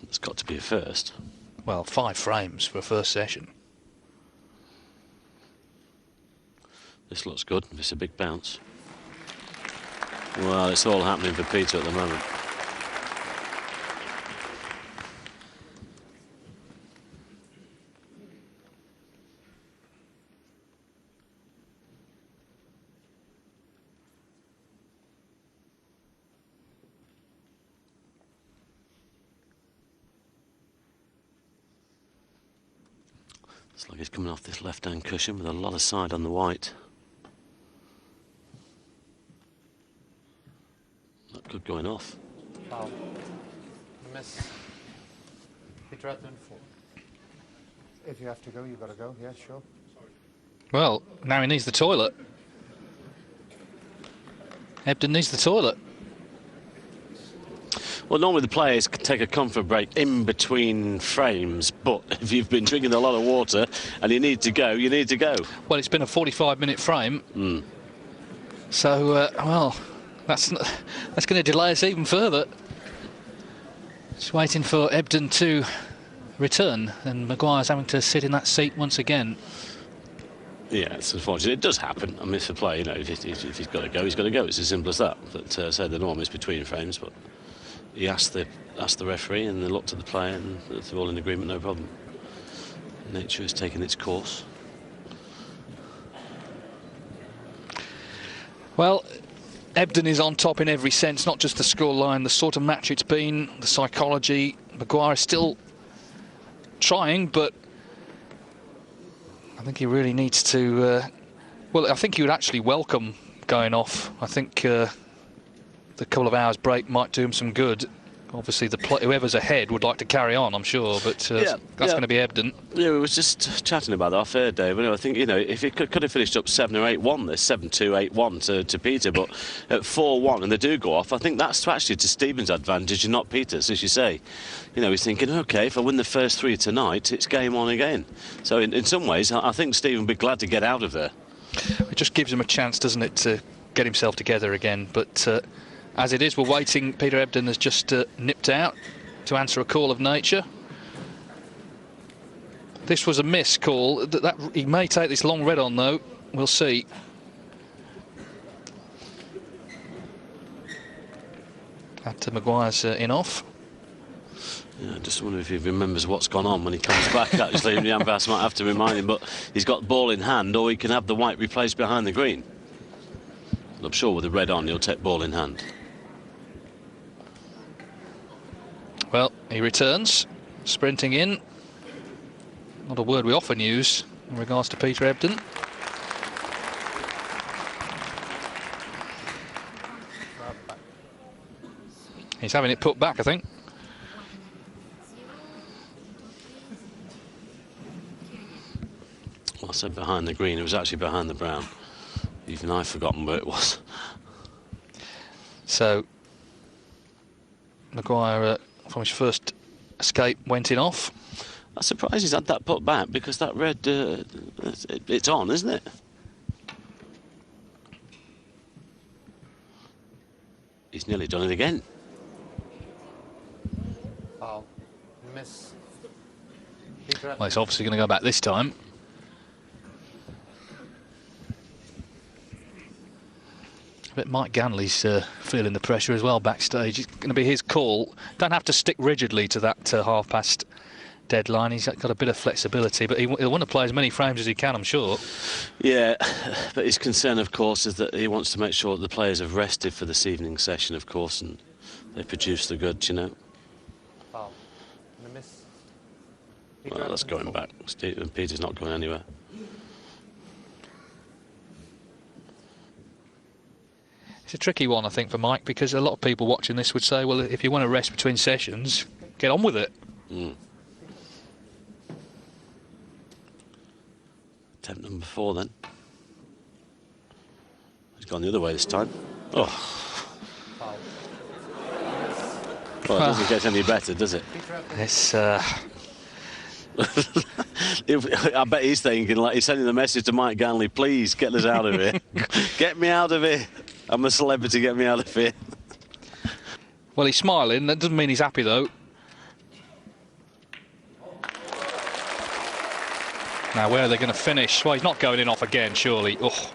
It's got to be a first. Well, 5 frames for a first session. This looks good. It's a big bounce. Well, it's all happening for Peter at the moment. It's like he's coming off this left-hand cushion with a lot of side on the white. That could going off. Foul. Miss. Peter Ebdon 4. If you have to go, you've got to go. Yeah, sure. Well, now he needs the toilet. Ebdon needs the toilet. Well, normally the players could take a comfort break in between frames, but if you've been drinking a lot of water and you need to go, you need to go. Well, it's been a 45-minute frame. So, well, that's going to delay us even further. Just waiting for Ebdon to return, and Maguire's having to sit in that seat once again. Yeah, it's unfortunate. It does happen. I mean, it's a play, you know, if he's got to go, he's got to go. It's as simple as that. But say the norm is between frames, but he asked the referee, and they looked at the player, and they're all in agreement, no problem. Nature has taken its course. Well, Ebdon is on top in every sense, not just the scoreline, the sort of match it's been, the psychology. Maguire is still trying, but I think he really needs to... well, I think he would actually welcome going off. I think the couple of hours break might do him some good. Obviously, whoever's ahead would like to carry on, I'm sure, but that's going to be Ebdon. Yeah, we were just chatting about that off air, Dave. I think, you know, if it could have finished up 7 or 8-1, this 7-2, 8-1 to Peter, but at 4-1 and they do go off, I think that's actually to Stephen's advantage and not Peter's, as you say. You know, he's thinking, OK, if I win the first 3 tonight, it's game on again. So in some ways, I think Stephen would be glad to get out of there. It just gives him a chance, doesn't it, to get himself together again, but... as it is, we're waiting. Peter Ebdon has just nipped out to answer a call of nature. This was a miss call. He may take this long red on, though. We'll see. After Maguire's in off. Yeah, I just wonder if he remembers what's gone on when he comes back, actually. The ambassador might have to remind him, but he's got the ball in hand, or he can have the white replaced behind the green. I'm sure with the red on, he'll take ball in hand. Well, he returns, sprinting in. Not a word we often use in regards to Peter Ebdon. He's having it put back, I think. Well, I said behind the green, it was actually behind the brown. Even I've forgotten where it was. So, Maguire, from his first escape, went in off. I'm surprised he's had that put back, because that red, it's on, isn't it? He's nearly done it again. Foul. Miss. Well, he's obviously going to go back this time. But Mike Ganley's feeling the pressure as well backstage. It's going to be his call. Don't have to stick rigidly to that half-past deadline. He's got a bit of flexibility, but he'll want to play as many frames as he can, I'm sure. Yeah, but his concern, of course, is that he wants to make sure that the players have rested for this evening's session, of course, and they produce the goods, you know. Foul. And a miss. Well, that's going back. Peter's not going anywhere. It's a tricky one, I think, for Mike, because a lot of people watching this would say, well, if you want to rest between sessions, get on with it. Attempt number 4, then. He's gone the other way this time. Oh. Well, it doesn't get any better, does it? It's... I bet he's thinking, like, he's sending the message to Mike Ganley, please get us out of here. Get me out of here. I'm a celebrity, get me out of here. Well, he's smiling. That doesn't mean he's happy, though. Now, where are they going to finish? Well, he's not going in off again, surely. Oh.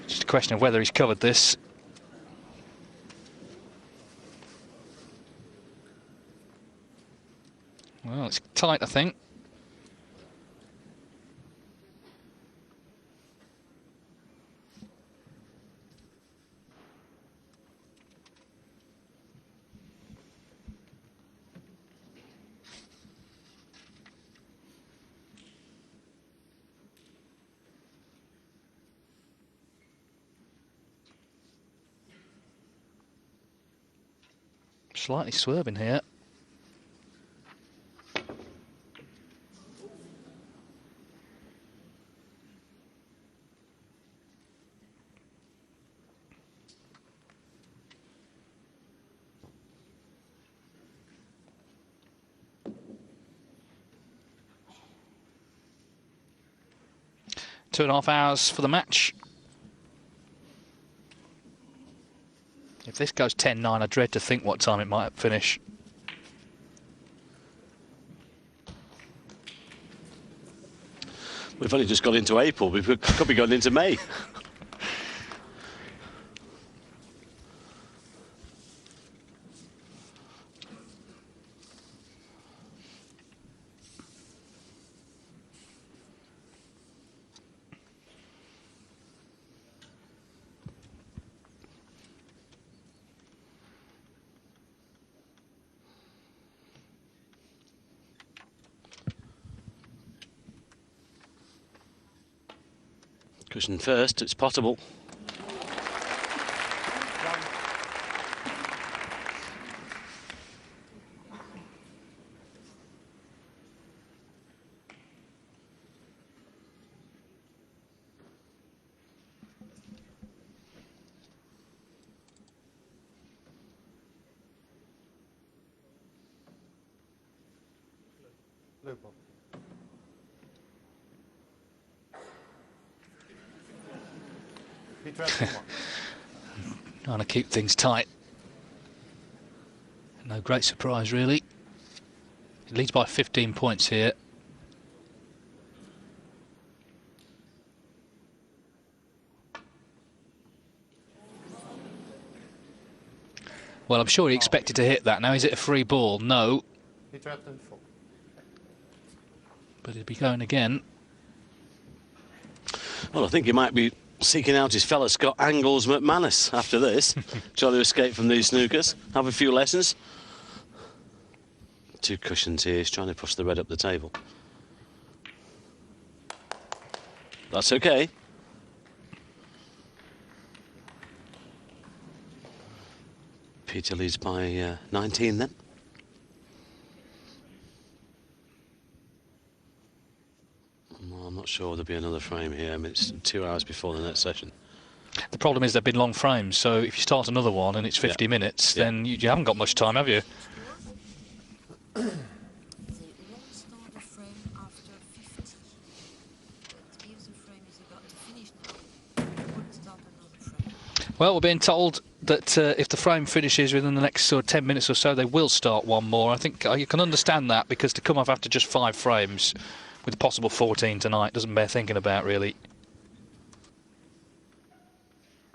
Just a question of whether he's covered this. Well, it's tight, I think. Slightly swerving here. Two and a half hours for the match. If this goes 10-9, I dread to think what time it might finish. We've only just got into April. We could be going into May. Cushion first, it's potable. Blue ball. Peter Ebdon 1. Trying to keep things tight. No great surprise, really. It leads by 15 points here. Well, I'm sure he expected to hit that. Now, is it a free ball? No. Peter Ebdon 4. But he'll be going again. Well, I think he might be seeking out his fella Scott Angles McManus after this. Trying to escape from these snookers. Have a few lessons. Two cushions here. He's trying to push the red up the table. That's okay. Peter leads by 19 then. Well, I'm not sure there'll be another frame here. I mean, it's 2 hours before the next session. The problem is they've been long frames, so if you start another one and it's 50 minutes, then you haven't got much time, have you? They won't start a frame after 50. But if the frame is about to finish now, they won't start another frame. Well, we're being told that if the frame finishes within the next sort of 10 minutes or so, they will start one more. I think you can understand that, because to come off after just 5 frames with a possible 14 tonight doesn't bear thinking about, really.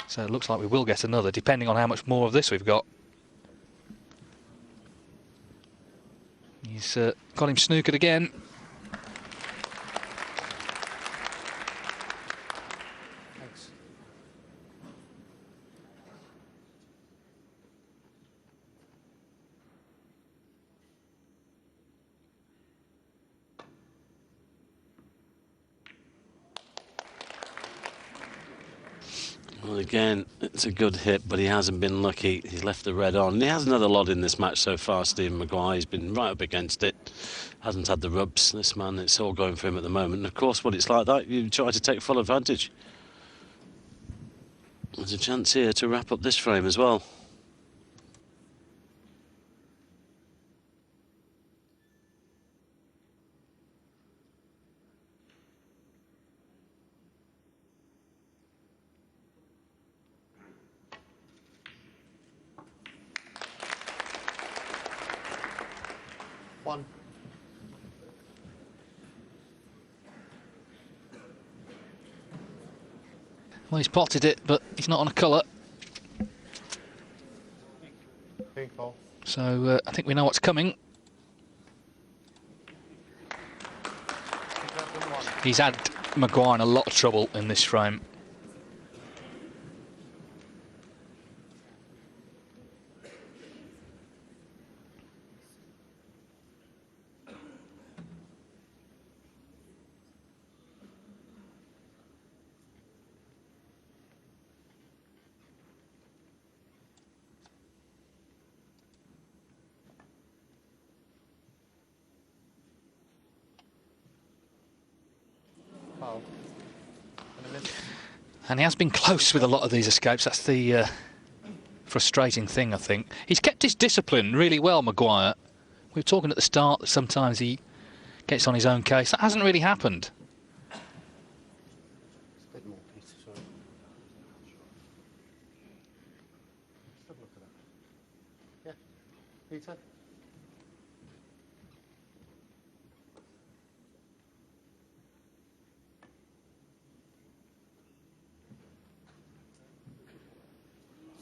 So it looks like we will get another, depending on how much more of this we've got. He's got him snookered again. Thanks. Well, again, it's a good hit, but he hasn't been lucky. He's left the red on. He has another lot in this match so far, Stephen Maguire. He's been right up against it. Hasn't had the rubs, this man. It's all going for him at the moment. And of course, when it's like that, you try to take full advantage. There's a chance here to wrap up this frame as well. Well, he's potted it, but he's not on a colour. Pink ball. So I think we know what's coming. He's had Maguire in a lot of trouble in this frame. Foul. And a miss. And he has been close with a lot of these escapes. That's the frustrating thing, I think. He's kept his discipline really well, Maguire. We were talking at the start that sometimes he gets on his own case. That hasn't really happened. A bit more, Peter, sorry. Just have a look at that. Yeah. Peter?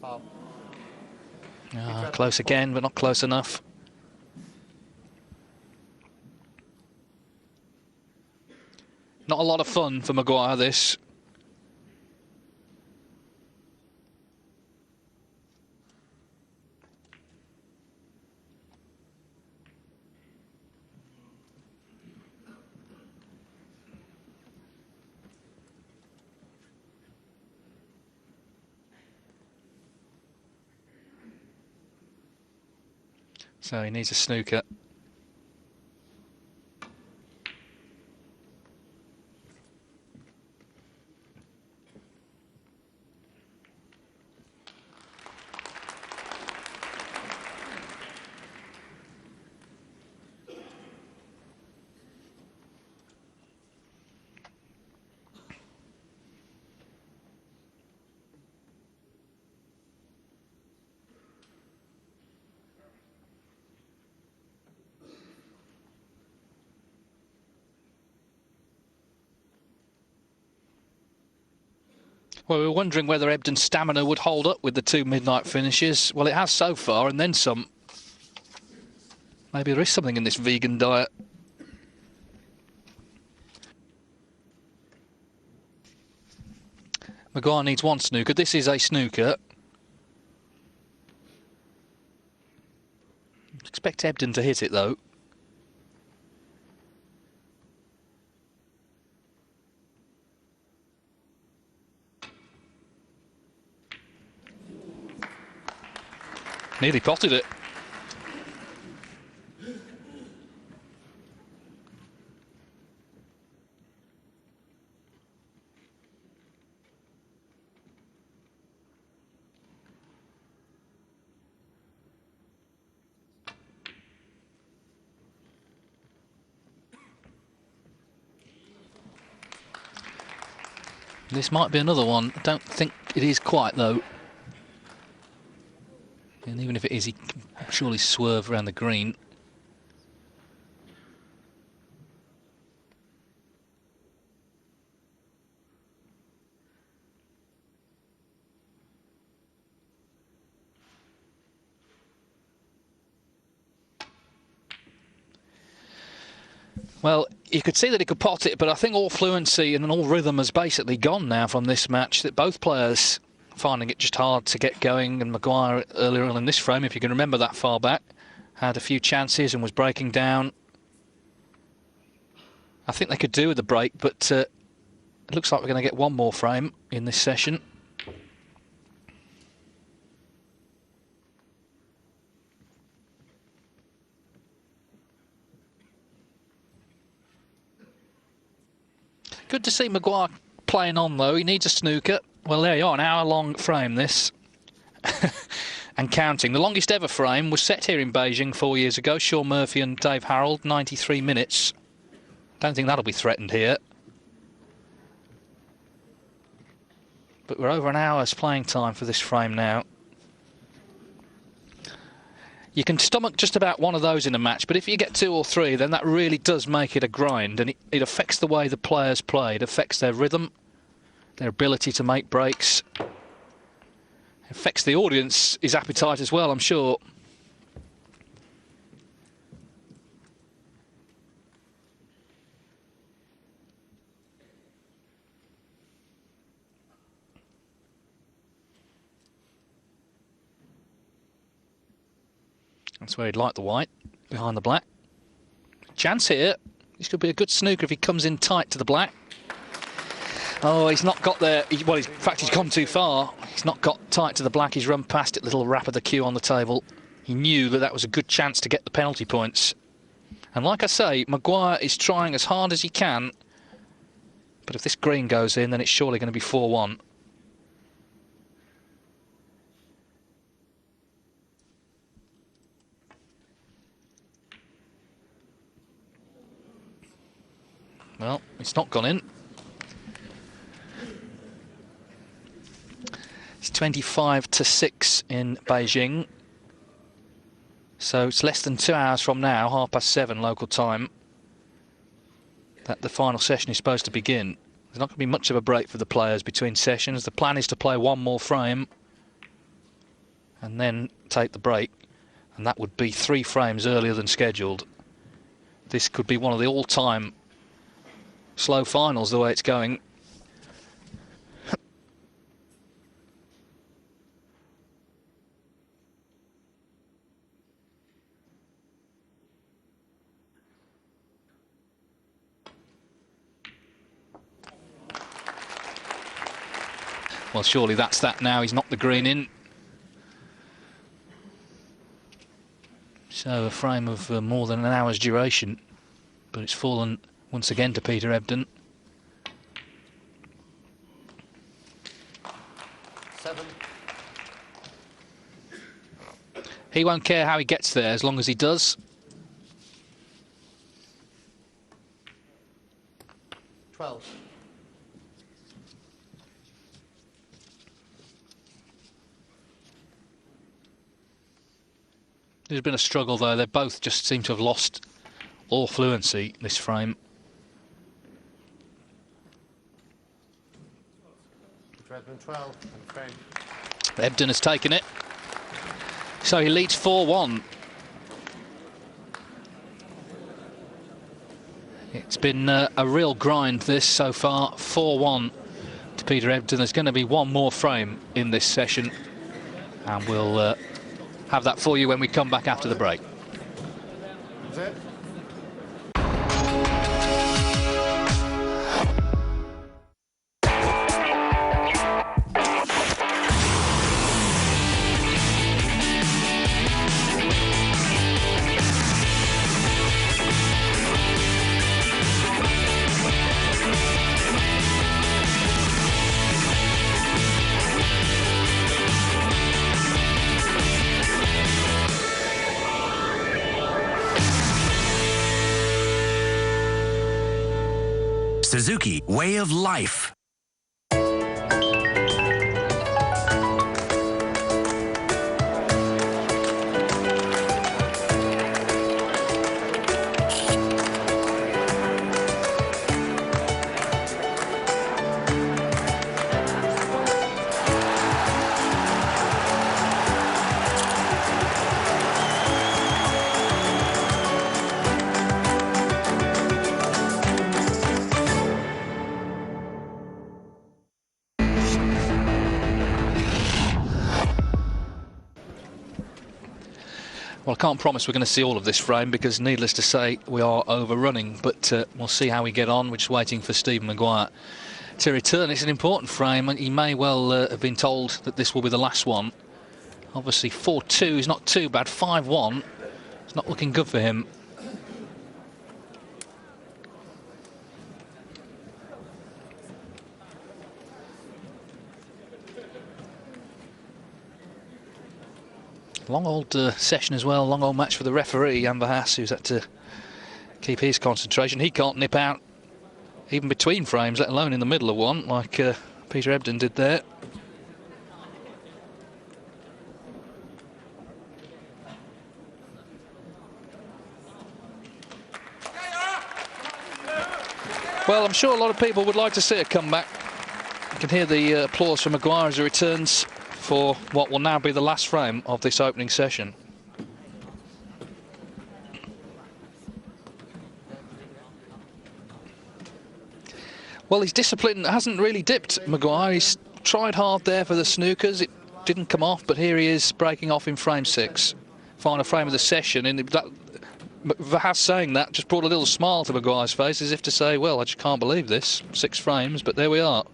Foul. Close again, but not close enough. Not a lot of fun for Maguire, this. So he needs a snooker. Well, we were wondering whether Ebdon's stamina would hold up with the two midnight finishes. Well, it has so far, and then some. Maybe there is something in this vegan diet. Maguire needs one snooker. This is a snooker. Expect Ebdon to hit it, though. Nearly potted it. This might be another one. I don't think it is quite, though. And even if it is, he can surely swerve around the green. Well, you could see that he could pot it, but I think all fluency and all rhythm has basically gone now from this match. That both players finding it just hard to get going, and Maguire earlier on in this frame, if you can remember that far back, had a few chances and was breaking down. I think they could do with the break, but it looks like we're going to get one more frame in this session. Good to see Maguire playing on, though. He needs a snooker. Well, there you are, an hour-long frame, this. And counting. The longest ever frame was set here in Beijing 4 years ago. Sean Murphy and Dave Harold, 93 minutes. Don't think that'll be threatened here. But we're over an hour's playing time for this frame now. You can stomach just about one of those in a match, but if you get two or three, then that really does make it a grind, and it affects the way the players play. It affects their rhythm, their ability to make breaks. Affects the audience's appetite as well, I'm sure. That's where he'd like the white, behind the black. Chance here. This could be a good snooker if he comes in tight to the black. Oh, he's not got there. Well, in fact, he's gone too far. He's not got tight to the black. He's run past it. Little rap of the cue on the table. He knew that that was a good chance to get the penalty points. And like I say, Maguire is trying as hard as he can. But if this green goes in, then it's surely going to be 4-1. Well, it's not gone in. It's 25-6 in Beijing. So it's less than 2 hours from now, 7:30 local time, that the final session is supposed to begin. There's not going to be much of a break for the players between sessions. The plan is to play one more frame and then take the break. And that would be 3 frames earlier than scheduled. This could be one of the all-time slow finals, the way it's going. Well, surely that's that now. He's knocked the green in. So a frame of more than an hour's duration, but it's fallen once again to Peter Ebdon. 7. He won't care how he gets there as long as he does. 12. There's been a struggle though. They both just seem to have lost all fluency this frame. Peter Ebdon 12 and frame. Ebdon has taken it. So he leads 4-1. It's been a real grind this so far. 4-1 to Peter Ebdon. There's going to be one more frame in this session, and we'll have that for you when we come back after the break. That's it. Suzuki Way of Life. Well, I can't promise we're going to see all of this frame because, needless to say, we are overrunning. But we'll see how we get on. We're just waiting for Stephen Maguire to return. It's an important frame, and he may well have been told that this will be the last one. Obviously, 4-2 is not too bad. 5-1, it's not looking good for him. Long old session as well, long old match for the referee, Amber Haas, who's had to keep his concentration. He can't nip out even between frames, let alone in the middle of one, like Peter Ebdon did there. Well, I'm sure a lot of people would like to see a comeback. You can hear the applause for Maguire as he returns for what will now be the last frame of this opening session. Well, his discipline hasn't really dipped, Maguire. He's tried hard there for the snookers. It didn't come off, but here he is breaking off in frame 6. Final frame of the session. And that, Vahas saying that just brought a little smile to Maguire's face, as if to say, well, I just can't believe this. 6 frames, but there we are.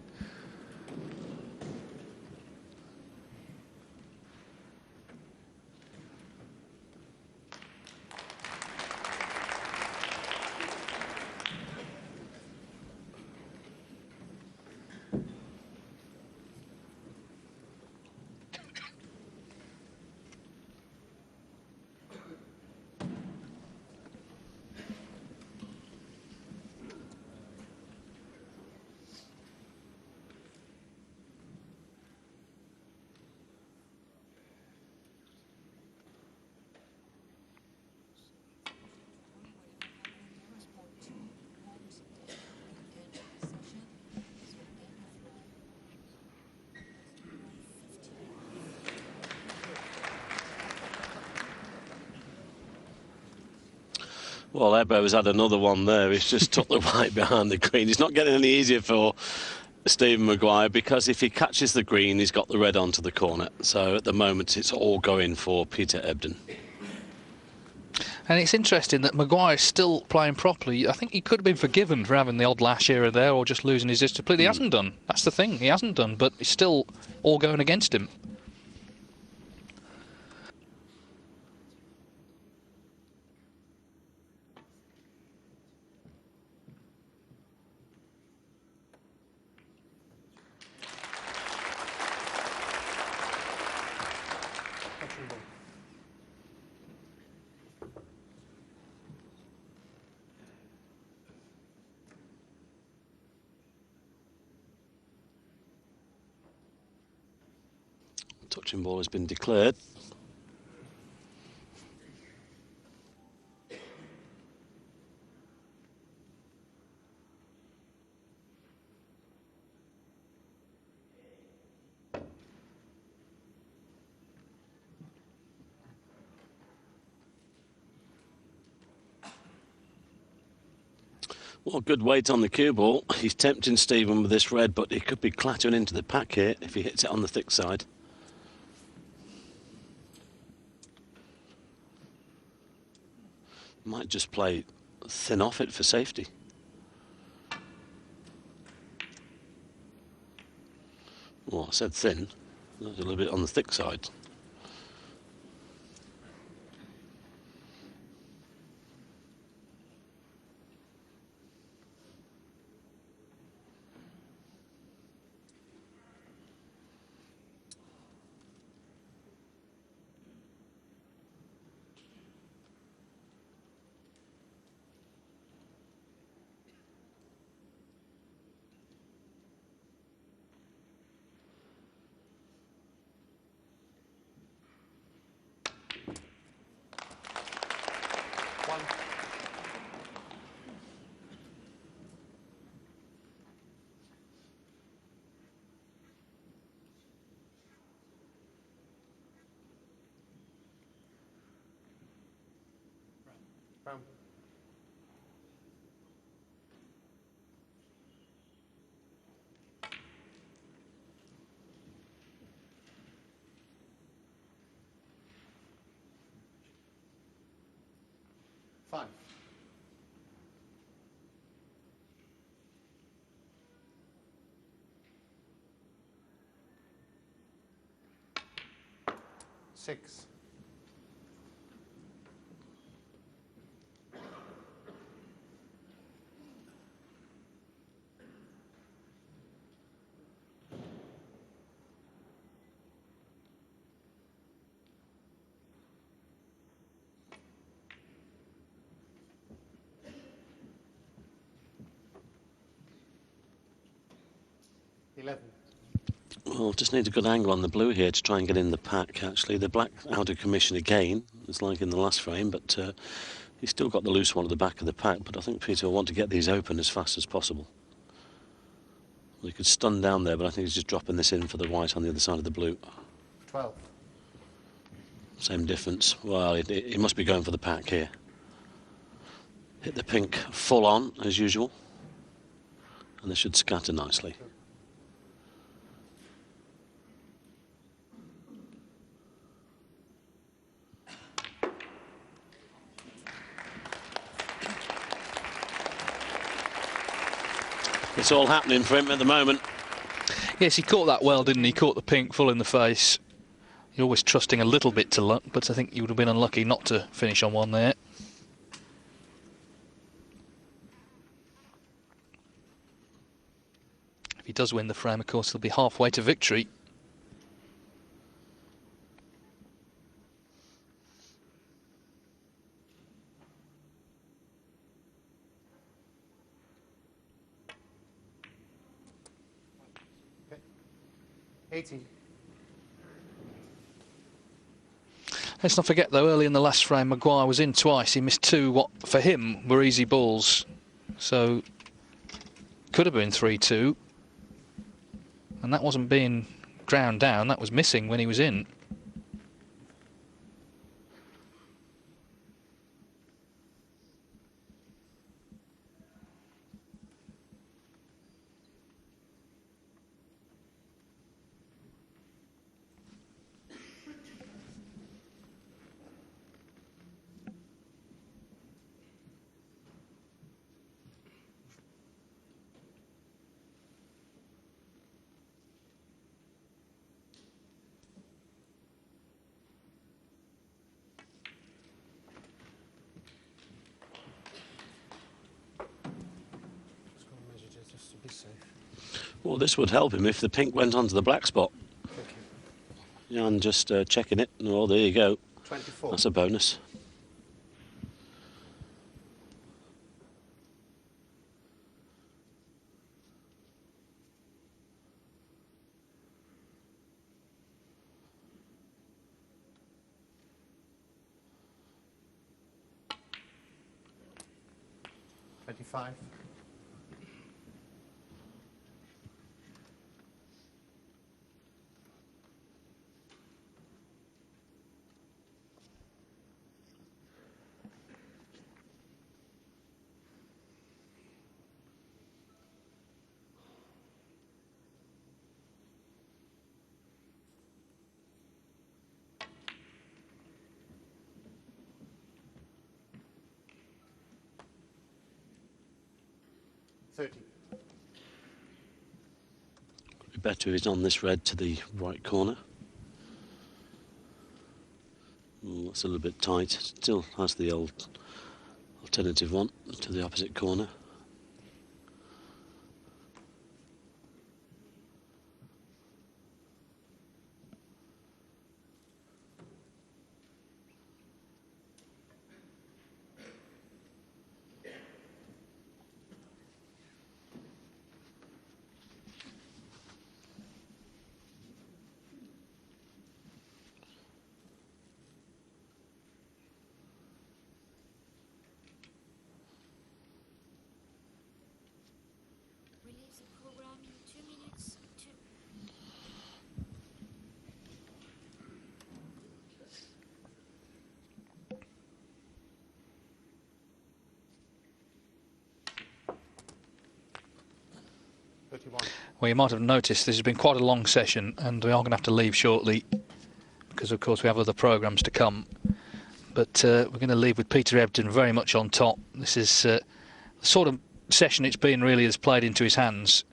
Well, Ebbo's had another one there. He's just took the white behind the green. It's not getting any easier for Stephen Maguire, because if he catches the green, he's got the red onto the corner. So at the moment, it's all going for Peter Ebdon. And it's interesting that Maguire is still playing properly. I think he could have been forgiven for having the odd lash here or there, or just losing his discipline. He hasn't done. That's the thing. He hasn't done, but it's still all going against him. Touching ball has been declared. Well, good weight on the cue ball. He's tempting Stephen with this red, but he could be clattering into the pack here if he hits it on the thick side. Might just play thin off it for safety. Well, I said thin. That's a little bit on the thick side. Brown. Five. Six. Well, just need a good angle on the blue here to try and get in the pack, actually. The black out of commission again, it's like in the last frame, but he's still got the loose one at the back of the pack, but I think Peter will want to get these open as fast as possible. Well, he could stun down there, but I think he's just dropping this in for the white on the other side of the blue. 12. Same difference. Well, he must be going for the pack here. Hit the pink full on, as usual. And this should scatter nicely. It's all happening for him at the moment. Yes, he caught that well, didn't he? He caught the pink full in the face. You're always trusting a little bit to luck, but I think you would have been unlucky not to finish on one there. If he does win the frame, of course, he'll be halfway to victory. Okay. 18. Let's not forget, though, early in the last frame, Maguire was in twice. He missed two, what for him were easy balls. So, could have been 3-2. And that wasn't being ground down, that was missing when he was in. Just to be safe. Well, this would help him if the pink went onto the black spot. Thank you. Yeah, and just checking it. Well, there you go. 24. That's a bonus. $25. $30. Could be better if he's on this red to the right corner. Ooh, that's a little bit tight. Still has the old alternative one to the opposite corner. Release the program in 2 minutes. 2. Well, you might have noticed this has been quite a long session, and we are going to have to leave shortly because, of course, we have other programmes to come. But we're going to leave with Peter Ebdon very much on top. This is the sort of session it's been really has played into his hands.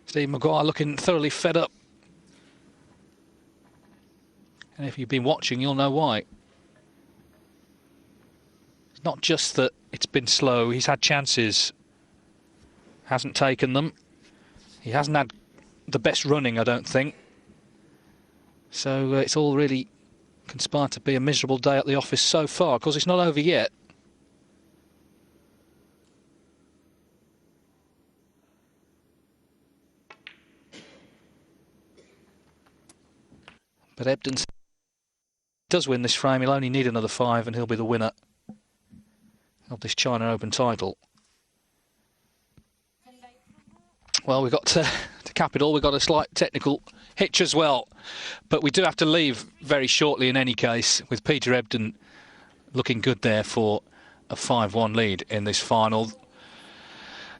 Steve Maguire looking thoroughly fed up. And if you've been watching, you'll know why. It's not just that it's been slow. He's had chances, hasn't taken them. He hasn't had the best running, I don't think. So it's all really conspired to be a miserable day at the office so far. Of course, it's not over yet. But Ebdon does win this frame. He'll only need another 5 and he'll be the winner of this China Open title. Well, we've got to cap it all, we've got a slight technical hitch as well. But we do have to leave very shortly in any case, with Peter Ebdon looking good there for a 5-1 lead in this final.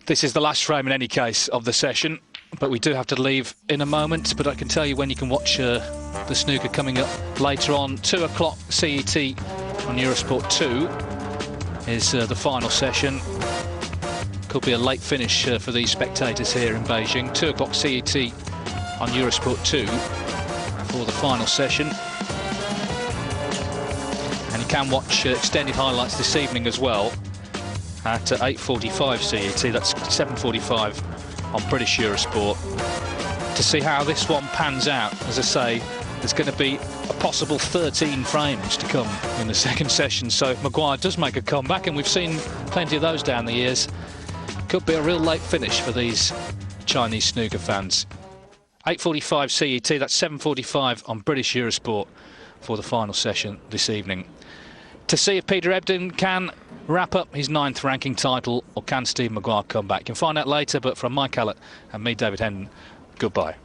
This is the last frame in any case of the session, but we do have to leave in a moment. But I can tell you when you can watch the snooker coming up later on. 2 o'clock CET on Eurosport 2 is the final session. Could be a late finish for these spectators here in Beijing. 2 o'clock CET on Eurosport 2 for the final session. And you can watch extended highlights this evening as well at 8:45 CET. That's 7:45 on British Eurosport to see how this one pans out. As I say, there's going to be a possible 13 frames to come in the second session. So if Maguire does make a comeback, and we've seen plenty of those down the years, could be a real late finish for these Chinese snooker fans. 8:45 CET, that's 7:45 on British Eurosport for the final session this evening. To see if Peter Ebdon can wrap up his 9th ranking title, or can Steve Maguire come back? You can find out later, but from Mike Hallett and me, David Hendon, goodbye.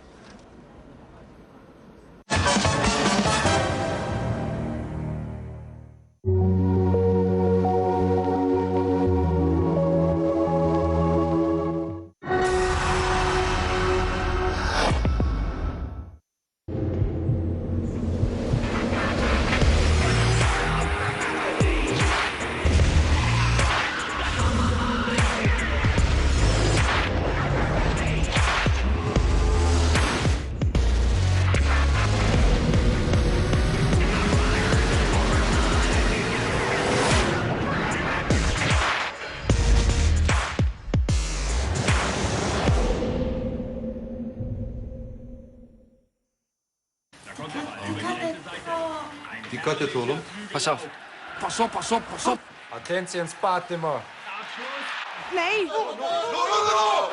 Dikkat et oğlum. Pass auf. Pass op, pass op, pass op. Attentie ins Bad immer. Nee! No!